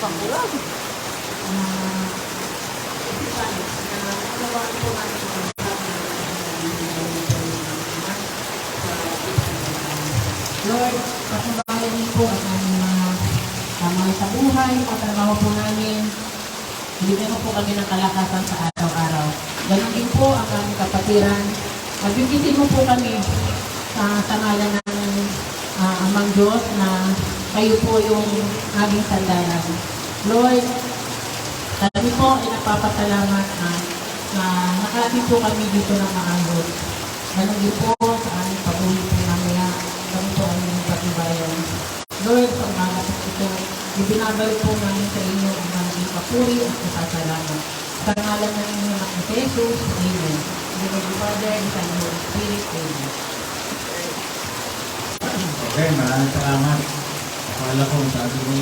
Pakulang. Lord, patubayan niyo po ang aming mga sa buhay, patrabaho po namin. Bigyan mo po kami ng kalakasan sa araw-araw. Ganon din po ang aming kapatiran. Pagbibitin mo po kami sa ngalan ng Amang Diyos na kayo po yung aming sandalan. Lord, kami po ay nagpapasalamat na nakarating po kami dito ng maayos. Ganon din po sa aming patuloy po mamaya. Kami po ang aming patibayan. Lord, sa umaga po ito, ibinabalik po namin sa inyo ang aming papuri at pasasalamat. Sa ngalan ng inyong anak ni Jesus, Amen. In the name of the Father, and the Son, and the Holy Spirit, Amen. Okay, maraming salamat. Akala ko sabi mo